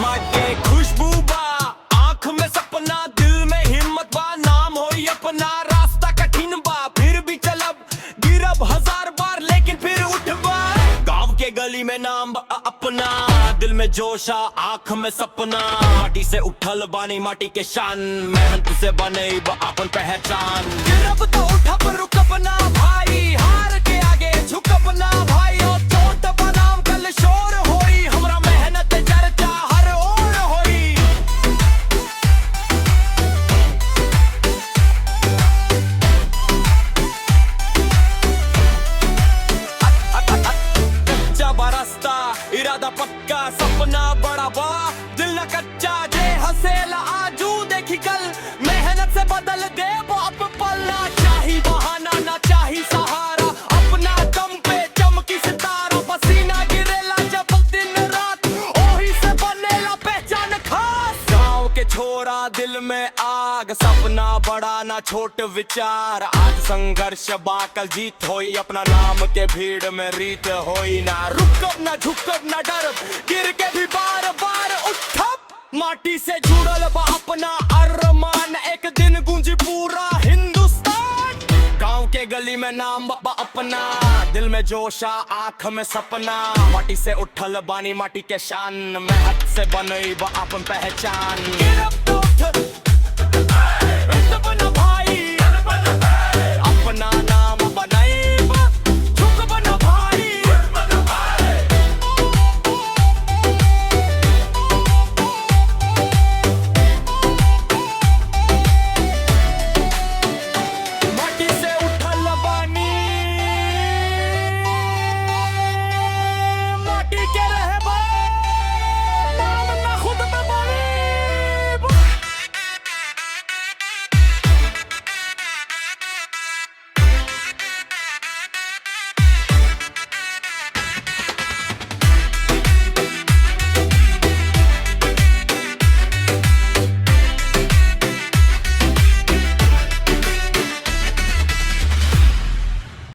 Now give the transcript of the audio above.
माटे खुशबू बा आँख में सपना, दिल में हिम्मत बा, नाम होई अपना। रास्ता कठिन बा फिर भी चलब, गिरब हजार बार लेकिन फिर उठबा। गांव के गली में नाम बा अपना, दिल में जोश आ आँख में सपना। माटी से उठल बानी माटी के शान, मेहनत से बने बा अपन पहचान। गिरब तो उठब रुकब ना भाई, हार के आगे झुकब ना भाई। और चोट बनाम कल शोर होई, हमरा मेहनत चर्चा हर ओर होई। कच्चा बा रास्ता, इरादा पक्का, सपना बड़ा बा, दिल न कच्चा। जे हसेला आजू देखी कल, मेहनत से बदल दे बाप पल। ना चाही बहाना ना चाही सहारा, अपना दम पे चमकी सितारा। पसीना गिरेला जब दिन रात, ओही से बनेला पहचान खास। गाँव के छोरा दिल में आग, सपना बड़ा ना छोट विचार। आज संघर्ष बा कल जीत होई, अपना नाम के भीड़ में रीत होई ना। रुकब ना झुकब ना डर, गिर के भी बार बार उठब। माटी से जुड़ल बा अपना अरमान, एक दिन गूंजी पूरा हिंदुस्तान। गांव के गली में नाम बा अपना, दिल में जोश आ आँख में सपना। माटी से उठल बानी माटी के शान, मेहनत से बनई बा अपन पहचान। गिरब तो उठ